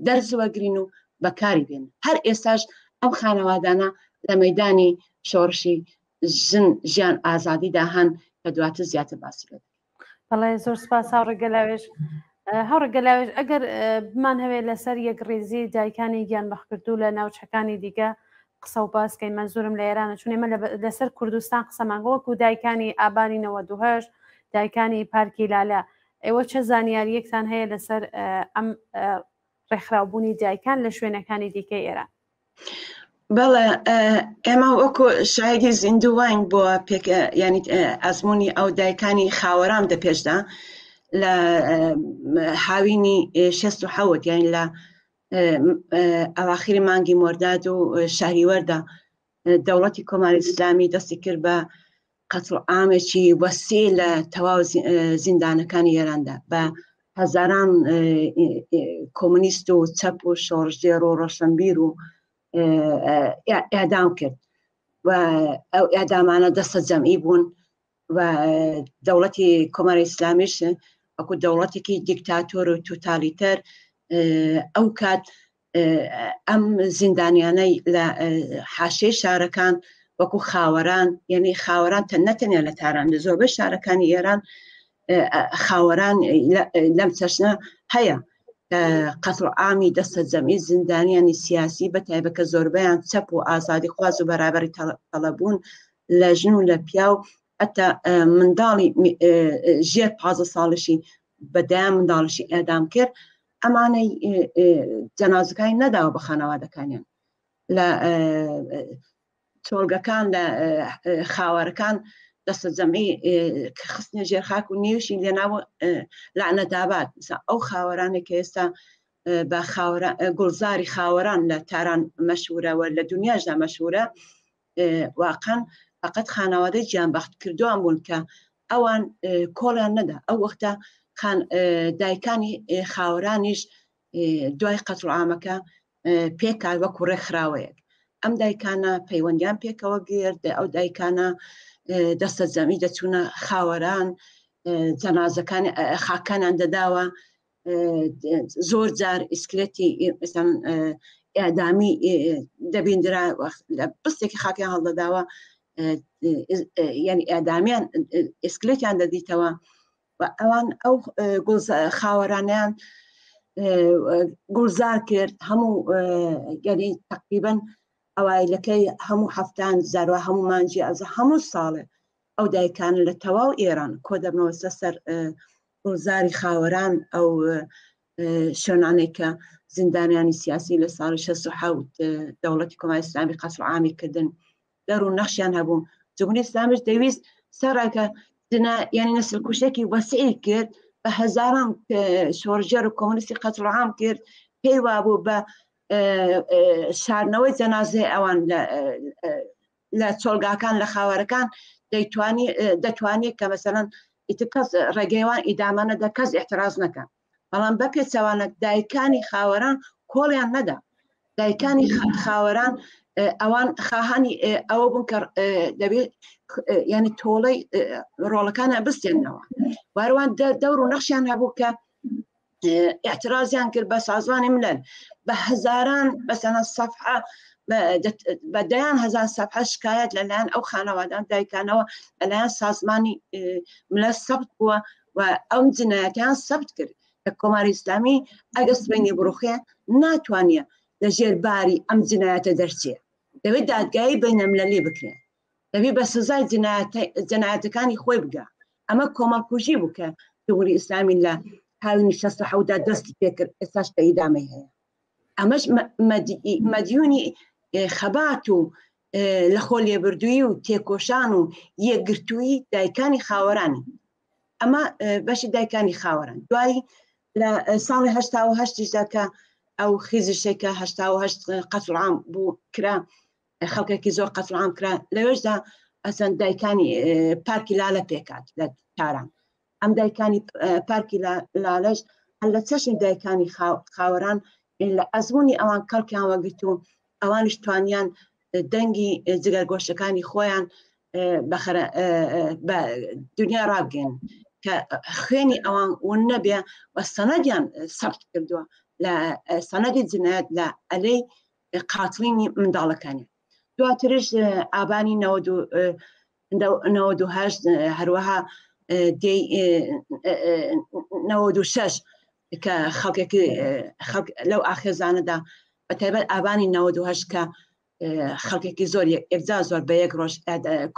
دەرزوەگرین و بەکاری بێن. هەر ئێستاش ئەم خانەوادانە لە مەیدانی شۆڕشی ژیان ئازادیدا هەن کە دواتر زیاتر باسی بێت. بەڵێ زۆر سپاس هاوڕێگەلاوێژ. هاوڕێگەلاوێژ ئەگەر بمان هەوێت لەسەر یەک ڕێزی دایکانی گیانبەخکردوو لە ناوچەکانی دیکە قسە و باسکەین مەنزورم لە ئێرانە چون ئێمە لەسەر کوردستان قسەمان وەکو دایکانی ئابانی 92 دایکانی پارکی لالە، ئێوە چه زانیاریەکتان هەیە لەسەر ئەم ڕێکخراوبوونی دایکان لە شوێنەکانی دیکەی ئێران؟ بەڵێ ئێمە وەکو شایدی زیندووین بۆ ینی ئەزمموی ئەو دایکانی خاوەران دەپێشدا لە هاوینی 16 یان لە ئەواخری مانگی مۆرداد و شاریوەردا دەوڵەتی کۆماری ئیسلامی دەستی کرد بە قەتڵ عامێکی وەسیع لە تەواو زیندانەکانی ئێراندا بە هەزاران کۆمونیست و چەپ و شۆڕژێڕ و ڕەشنبیر و ئێدام کرد و ئەو ئێدامانە دەستە جەمعی بوون و دەوڵەتی کۆماری ئیسلامیش وەکو دەوڵەتێکی دیکتاتۆر و توتالیتەر ئەو کات ئەم زیندانیانەی لە حاشیەی شارەکان وەکو خاوەران یعنی خاوەران نەتەنیا لە تاران لە زۆربەی شارەکانی ئێران خاوەران لەم چەشنە هەیە قەتڵ عامی دەستە جەمعی زیندانیانی سیاسی بەتایبەت کە زۆربەیان چەپ و ئازادی خواز و بەرابەری تەڵەبوون لە ژن و لە پیا و حتا منداڵی ژێر 15 ساڵشی بەدایان منداڵشی ئێدام کرد ئەمانەی جەنازەکانی نەداوە بە خانەوادەکانیان لە چۆلگەکان لە خاوەرەکان دەستە جەمعی کە خستنە ژێرخاک و نێوشی لێناوە لعنە دابات ئەو خاوەرانێک کە ئێستا بە گوڵزاری خاوەران لە تاران مەشهورەوە لە دنیاشدا مەشهورە واقعاً فقط خانەوادەی گیانبەخت کردووان بوون کە ئەوان کۆڵیان نەدا ئەو وەختە دایکانی خاوەرانیش دوای قەتڵ عامەکە پێکات وەکو ڕێکخراوەیەک ئەم دایکانە پەیوەندیان پێکەوە گرت ئەو دایکانە دەستە جەمعی دەچوونە خاوەران جەنازەکان خاکانیان دەداوە زۆر جار ئیسکلێتی ئێدامی دەبیندرا لە بستێکی خاکیان هەڵدەداوە یعنی ئێدامیان ئیسکلێتیان دەدیتەوە ئەوان ئەو خاوەرانیان گوڵزار کرد هەموو یعنی تقریباً ئەوایلەکەی هەموو هەفتان زاروا هەموو مانجی ئەزە هەموو ساڵێ ئەو دایکان لە تەواو ئێران کۆ دەبنەوە سەر گوڵزاری خاوەران ئەو شوێنانەی کە زیندانیانی سیاسی لە ساڵی 67 دەوڵەتی کۆماری ئیسلامی قەتڵ عامی کردن دەر و نەخشیان هەبوو جمهوری ئیسلامیش دەویست سەرەکە یعنی نەسل کوشتێکی وەسیعی کرد بە هەزاران شۆڕژێر و کۆمونیستی قەتڵ عام کرد پێی وابوو بە شاردنەوەی جەنازەی ئەوان لە چۆلگاکان لە خاوەرەکان دەتوانێت کە مەسەڵەن کەس ڕێگەیوان ئیدامانە دە کەس احتراز نەکەن بەڵام بەپێچەوانە دایکانی خاوەران کۆڵیان نەدا دایکانی خاوەران ئەوان خاهانی ئەوە بوون کە دەبێت ینی تۆڵەی ڕۆڵەکانە بستێنەوە واروان دەور و نەخشیان هەبوو کە احترازیان کرد بە سازمانی ملل بە هەزاران بەسەنە سەفحە بە دەیان هەزار سەفحە شکایەت لەلایەن ئەو خانەوادان دایکانەوە لەلایەن سازمانی ملل سەبت بووە و ئەم جنایەتیان سەبت کرد کە کۆماری ئیسلامی ئەگەر سبەینی بڕوخێ ناتوانێت لەژێر باری ئەم جنایەتە دەرچێت دەوێت دادگایی بینەملەلی بکرێت دەبێت بە سزای جنایەتەکانی خۆی بگە ئەمە کۆمەڵکوژی بوو کە جمهوری ئیسلامی لە حاڵی 67 دەستی پێکرد ئێستاش کە ئیدامەی هەیە ئەمەش مەدیونی خەبات و لە خۆ لێبردووی و تێکۆشان و یەکگرتووی دایکانی خاوەرانی ئەمە بەشی دایکانی خاوەران دوایی لە ساڵی 1970 کە ئەو خیزشێکە 1970 قەتڵ عام بوو کرا خەڵکێکی زۆر قەتڵ عام کرا لەوێشدا ئەسەن دایکانی پارکی لالە پێکات لە تاران ئەم دایکانی پارکی لالەش هەر لە چەشنی دایکانی خاوەران لە ئەزمموی ئەوان کەڵکیان وەگرت و ئەوانش توانیان دەنگی جگەرگۆشتەکانی خۆیان بە دنیا ڕابگەن کە خوێنی ئەوان ون نەبێ و سەنەدیان سەبت کردووە لە سەنەدی جنایەت لە ئەلەی قاتڵینی منداڵەکانی دواترش ئابانی 98 هەروەها 96 کە خەڵکێکی لەو ئاخێزانەدا بە تایبەت ئابانی 98 کە خەڵکێکی زۆر یەکجا زۆر بە یەک ڕۆژ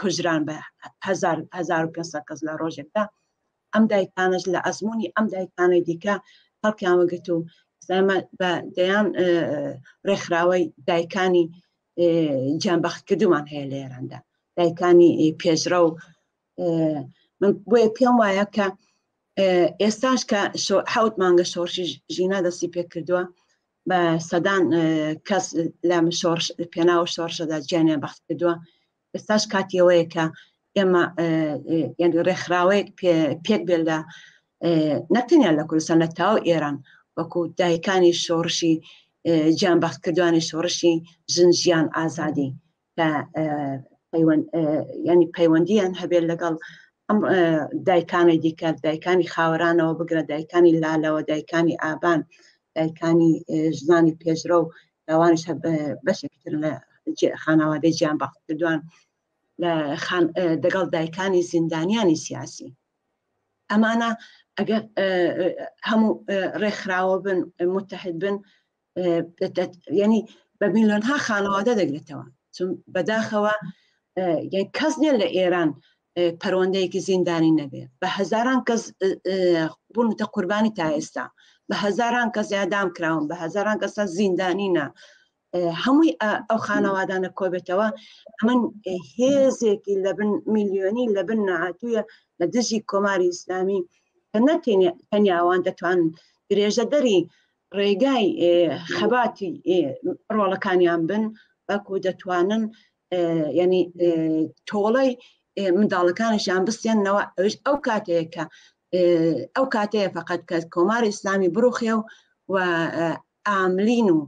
کوژران بە 1500 کەس لە ڕۆژێکدا ئەم دایکانش لە ئەزمموی ئەم دایکانەی دیکە خەڵکیان وەگرت و بە دەیان ڕێکخراوەی دایکانی گیانبەخت کردومان هەیە لە ئێراندا دایکانی پێشرە و من بۆیە پێم وایە کە ئێستاش کە 7 مانگە شۆڕشی ژینە دەستی پێ کردووە بە سەدان کەس لە پێناوە شۆڕشەدا گیانیان بەخت کردووە ئێستاش کاتیەوەیە کە ئێمە یعنی ڕێکخراوەیەک پێک بێت لە نەتەنیا لە کوردستان لە تاو ئێران وەکو دایکانی شۆڕشی گیانبەخت کردوانی شۆڕشی ژیان ئازادی کە ینی پەیوەندیان هەبێت لەگەڵ ئەم دایکانی دیکە دایکانی خاوەرانەوە بگرە دایکانی لالەوە دایکانی ئابان دایکانی ژنانی پێشرە و داوانش بەشێکتر لە خانەوادەی گیانبەخت کردوان دەگەڵ دایکانی زیندانیانی سیاسی ئەمانە ئەگەر هەموو ڕێکخراوە بن متحد بن ینی بە میلیۆنها خانەوادە دەگرێتەوە چون بەداخەوە کەس نیە لە ئێران پەروەندەیەکی زیندانی نەبێت بە هەزاران کەس بوونتە قوربانی تا ئێستا بە هەزاران کەس ئەعدام کراون بە هەزاران کەسە زیندانینە هەمووی ئەو خانەوادانە کۆبێتەوە ئەمن هێزێکی لە بن میلیۆنی لە بن نەهاتوویە لە دژی کۆماری ئیسلامی کە نەتەنیاوان دەتوانن درێژە دەری ڕێگای خەباتی ڕۆڵەکانیان بن بەکو دەتوانن ینی تۆڵەی منداڵەکانیشیان بستێنەوە ئەو کاتەیە کە ئەو کاتەیە فقط کە کۆماری ئیسلامی بڕوخێ و ئاملین و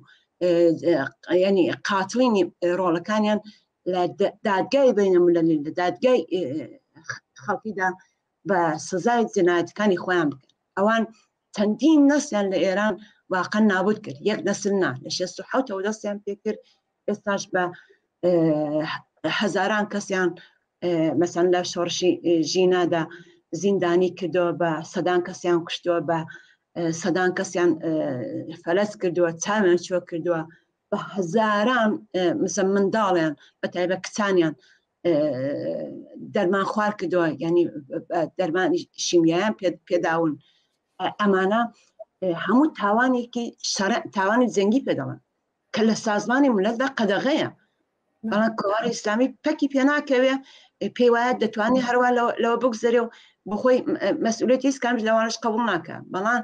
ینی قاتڵینی ڕۆڵەکانیان لە دادگای بینەملەلی لە دادگای خەڵکیدا بە سزای جنایەتەکانی خۆیان بکەن ئەوان چەندین نەسلیان لە ئێران واقعا نابود کرد یەک نەسل نا لە 67ەوە دەستیان پێ کرد ئێستاش بە هەزاران کەسیان مەسەن لە شۆڕشی ژینادا زیندانی کردەوە بە سەدان کەسیان کوشتەوە بە سەدان کەسیان فەلەس کردووە چاویان چۆ کردووە بە هەزاران مثل منداڵیان بە تایبەت کچانیان دەرمان خوار کردووە ینی دەرمانی شیمیایان پێداون ئەمانە هەموو تاوانێکی تاوانی جەنگی پێدەڵن کە لە سازمانی ملەتدا قەدەغەیە بەڵام کۆماری ئیسلامی پەکی پێناکەوێ پێی وایە دەتوانێت هەروە لەوە بگذەرێ و بخۆی مەسئولێتی هیچ کامش لەوانش قبول ناکە بەڵام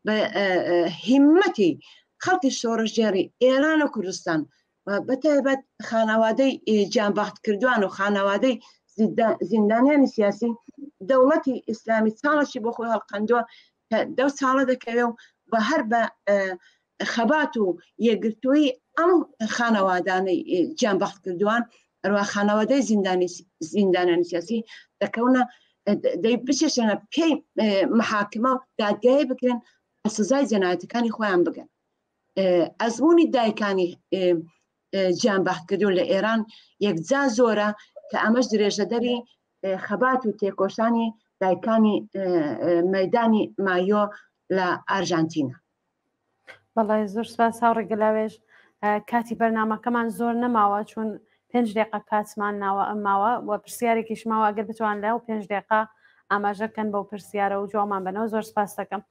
بە هیممەتی خەڵکی شۆڕژێری ئێران و کوردستان بەتایبەت خانەوادەی گیانبەخت کردووان و خانەوادەی زیندانیانی سیاسی دەوڵەتی ئیسلامی چاڵەشی بۆ خۆی هەڵقەندووە کە دەو چاڵە دەکەوێ و بە هەر بە خەبات و یەکگرتووی ئەم خانەوادانەی گیانبەخت کردووان هەروە خانەوادەی زیندانیانی سیاسی دەکەونە دەی بچێشێنە پێی محاکمە و دادگایی بکرێن بە سزای جەنایەتەکانی خۆیان بگەن ئەزموونی دایکانی گیانبەخت کردو لە ئێران یەکجا زۆرە کە ئەمەش درێژەدەری خەبات و تێکۆشانی دایکانی مەیدانی مایۆ لە ئارژانتینە. بەڵێ زۆر سپاس هاوڕێگەلاوێژ کاتی بەرنامەکەمان زۆر نەماوە چون 5 دقیقە کاتمان ناوە ئەماوە و پرسیارێکیش ماوە ئەگەر بتوان لە و 5 دقیقە ئاماژەکەن بەو پرسیارە و جوابمان بنەوە زۆر سپاس دەکەم.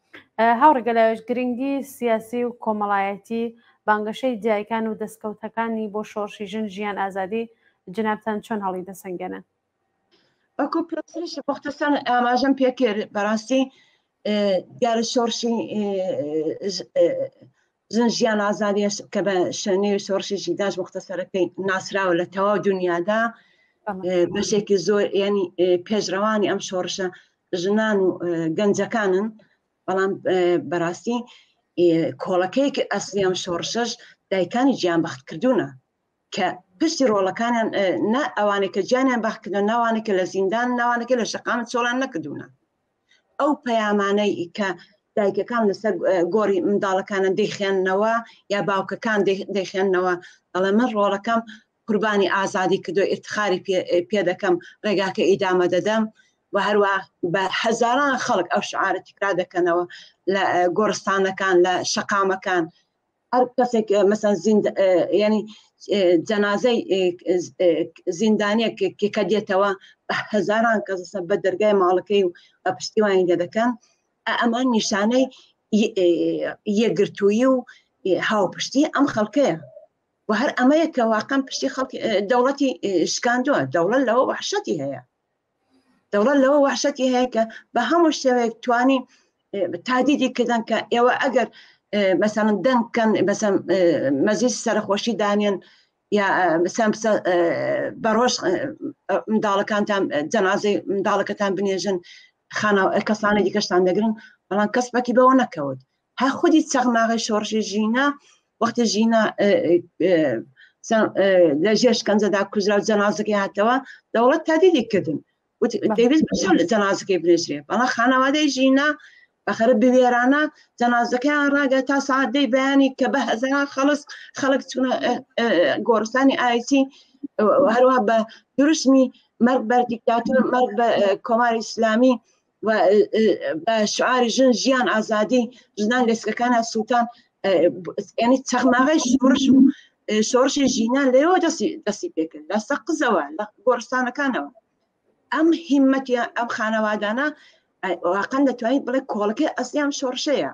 هاوڕێگەلاوێژ گرنگی سیاسی و کۆمەڵایەتی بانگەشەی دایکان و دەستکەوتەکانی بۆ شۆڕشی ژن ژیان ئازادی جنابتان چۆن هەڵی دەسەنگێنن؟ وەکو پرسیارش مختصەن ئاماژەم پێکرد بەڕاستی دیارە شۆڕشی ژن ژیان ئازادی کە بە شوێنەی شۆڕشی ژیداش مختصەرەکەی ناسراوە لە تەواو دنیادا بەشێکی زۆر ینی پێشڕەوانی ئەم شۆڕشە ژنان و گەنجەکانن بەڵام بەڕاستی کۆڵەکەیەکی ئەسلی ئەم شۆڕشەش دایکانی گیانبەخت کردوونە کە پشتی ڕۆڵەکانیان نە ئەوانێک کە گیانیان بەختکردن ناوانێکە لە زیندان ناوانێکە لە شەقامت چۆڵان نەکردوونە ئەو پەیامانەی کە دایکەکان لەسەر گۆڕی منداڵەکانە دەیخێننەوە یا باوکەکان دەیخێننەوە دەڵێ من ڕۆڵەکەم قوربانی ئازادی کردو ئفتخاری پێ دەکەم ڕێگاکە ئیدامە دەدەم و هەروە بە هەزاران خەڵک ئەو شعارە تکرار دەکەنەوە لە گۆڕستانەکان لە شەقامەکان هەر کەسێک مەسەن ینی جەنازەی زیندانیەک کە دێتەوە بە هەزاران کەس بە دەرگای ماڵەکەی و بە پشتیوانی دەدەکەن ئەمان نیشانەی یەکگرتووی و هاوپشتی ئەم خەڵکەیە و هەر ئەمەیە کە واقعا پشتی خەڵکی دەوڵەتی شکاندووە دەوڵەت لەوە وحشەتی هەیە دەوڵەت لەوە وحشەتی هەیە کە بە هەموو شێوەیەک توانی تادیدی کردن کە ئێوە ئەگەر مثلا دەنگکەن مەزیز سەرخۆشی دانێن یا بەڕۆژ منداڵەکانتان جەنازەی منداڵەکەتان بنێژن کەسانە دیکەشتان دەگرن بەڵام کەس بەکی بەوە نەکەوت ها خودی چەقماغی شۆڕشی ژینە وەختی ژینە لە ژێر شکەنجەدا کوژرا و جەنازەکەی هاتەوە دەوڵەت تادیدی کردن دەویست بچۆن لە جەنازەکەی بنێژرێ بەڵام خانەوادەی ژینە بەخەرە بوێرانە جەنازەکەیان ڕاگە تا سعادەی بەیانی کە بە هەزاران خەڵک چوونە گۆڕستانی ئایسی هەروە بە دروستمی مەرگ بەر دیکتاتۆر مەرگ بە کۆماری ئیسلامی و بە شعاری ژن ژیان ئازادی ژنان لێسکەکانە سووتان ینی چەخماغی شۆڕشی ژینان لەوە دەستی پێکرد لە سەقزەوە لە گۆڕستانەکانەوە ئەم هیممەتی ئەم خانەوادانە واقعا دەتوانیت بڵێ کۆڵەکەی ئەسلیان شۆڕشەیە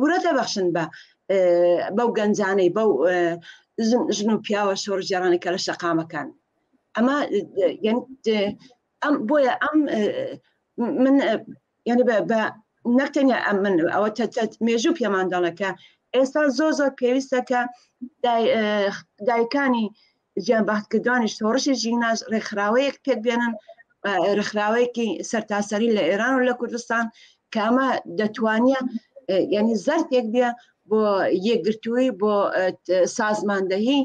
ورە دەبەخشن بەو گەنجانەی بەو ژن و پیاوە شۆڕژێڕانێکە لە شەقامەکان ئەمە بۆیە ئەم من یعنی بە نەکتەنیا من ئەوە مێژوو پێمانداڵەکە ئێستا زۆر پێویستەکە دایکانی گیانباختکردوانی شۆڕشی ژیناش ڕێکخراوەیەک پێک بێنن ڕێکخراوەیەکی سەرتاسەری لە ئێران و لە کوردستان کە ئەمە دەتوانێت یعنی زەرفێک بێ بۆ یەکگرتووی بۆ سازماندەهی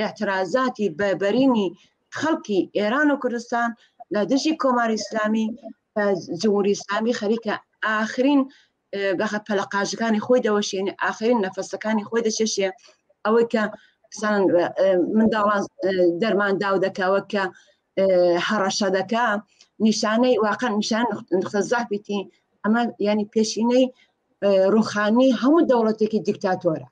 اعتراضاتی بەبەرینی خەڵکی ئێران و کوردستان لە دژی کۆماری ئیسلامی جمهوری ئیسلامی خەریکە ئاخرین پەلەقاژەکانی خۆی دەوەشێنێ ئاخرین نەفەسەکانی خۆی دەچێشێ ئەوەی کە منداڵان دەرمان داو دەکەوە کە هەڕەشە دەکا نیشانەی واقع نیشان نقطە زەعفی ئەمە ینی پێشینەی ڕوخانی هەموو دەوڵەتێکی دیکتاتۆرە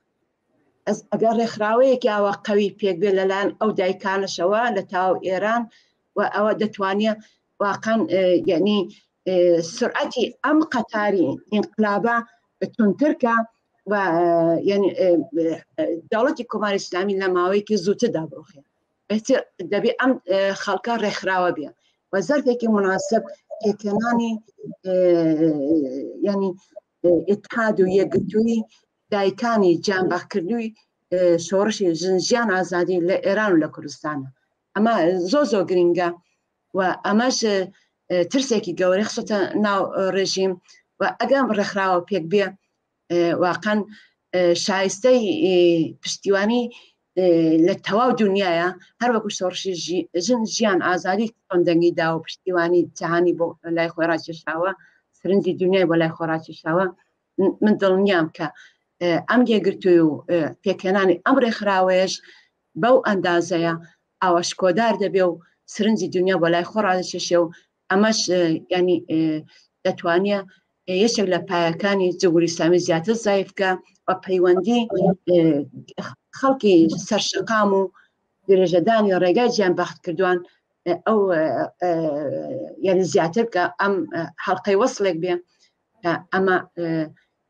ئەگەر ڕێکخراوەیەکی ئاوا قەوی پێک بێ لەلایەن ئەو دایکانشەوە لە تاو ئێران و ئەوە دەتوانێت واقعا یعنی سرعەتی ئەم قەتاری ئینقلابە تونترکە و ینی دەوڵەتی کۆماری ئیسلامی لە ماوەیەکی زووتردا بڕۆخێ دەبێت ئەم خەڵکە ڕێکخراوە بێ و زەرفێکی مناسب پێکێنانی ینی ئیتحاد و یەکگرتووی دایکانی گیانباختکردنەوەی شۆڕشی ژیان ئازادی لە ئێران و لە کوردستانە ئەمە زۆر گرنگە و ئەمەش ترسێکی گەورەی خسۆتە ناو ڕێژیم و ئەگەم ڕێکخراوە پێک بێ واقعا شایستەی پشتیوانی لە تەواو دنیاە هەر وەکو شۆڕشی ژیان ئازادی خۆندەنگی دا و پشتیوانی جەهانی بۆ لای خۆی ڕاکێشاوە سرنجی دنیای بۆ لای خۆ ڕاکێشاوە من دڵنیام کە ئەم یەکگرتووی و پێکێنانی ئەم ڕێکخراوەیەش بەو ئەندازەیە ئاوەشکۆدار دەبێ و سرنجی دنیا بۆ لای خۆ ڕاکێشێ و ئەمەش ینی دەتوانێت یەکێک لە پایەکانی جمهوری ئیسلامی زیاتر زایفکە و پەیوەندی خەڵکی سەرشەقام و درێژەدانی ڕێگای گیانباختکردوان ئەو یعنی زیاتر کە ئەم هەڵقەی وەسڵێک بێ ئەمە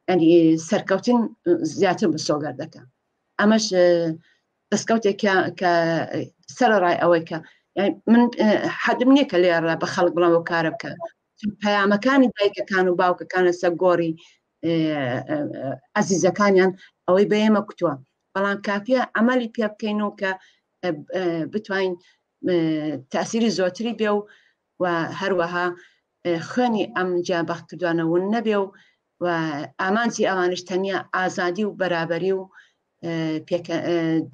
ینی سەرکەوتن زیاتر بسۆگەر دەکە ئەمەش دەستکەوتێکە کە سەرڕای ئەوەی کە من حەدم نییە کە لێرە بە خەڵک بڵام و کارە بکە پەیامەکانی دایکەکان و باوکەکان لەسەر گۆڕی ئەزیزەکانیان ئەوەی بە ئێمە کوتووە بەڵام کافیە ئەمەلی پێ بکەین و کە بتوانین تاسیری زۆتری بێ و هەروەها خوێنی ئەم گیانباختکردوانە ون نەبێ و ئامانجی ئەوانش تەنیا ئازادی و بەرابەری و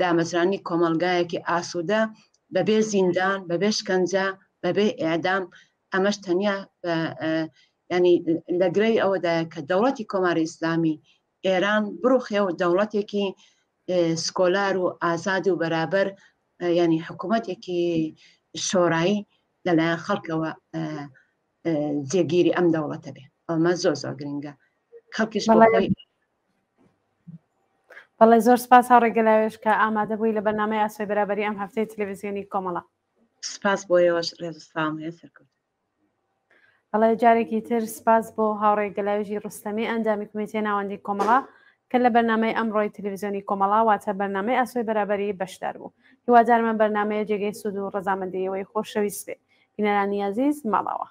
دامەزرانی کۆمەلگایەکی ئاسوودە بەبێ زیندان بەبێ شکەنجە بەبێ ئێعدام ئەمەش تەنیا ینی لەگرەی ئەوەدایە کە دەوڵەتی کۆماری ئیسلامی ئێران بڕوخێ و دەوڵەتێکی سکۆلار و ئازاد و بەرابەر ینی حکوومەتێکی شۆڕایی لەلایەن خەڵکەوە جێگیری ئەم دەوڵەتە بێ ئەمە زۆر گرنگە خەڵکیش بەڵێ زۆر سپاس هاوڕێگەلاوێش کە ئامادە بووی لە بەرنامەی ئاسۆی بەرابەری ئەم هەفتەی تەلەڤیزیۆنی کۆمەڵە سپاس بۆیەوەش ڕێزسلام هەیە سەرکەوت بەڵێ جارێکی تر سپاس بۆ هاوڕێگەلاوێژی ڕستەمی ئەنجامی کومیتەی ناوەندی کۆمەڵە کە لە بەرنامەی ئەمڕۆی تەلەڤیزیۆنی کۆمەڵا واتە بەرنامەی ئاسۆی بەرابەری بەشدار بوو هیوادارمە بەرنامەیە جێگەی سوود و ڕەزامەندیەوەی خۆشەویست بێ بینەرانی عەزیز ماڵاوە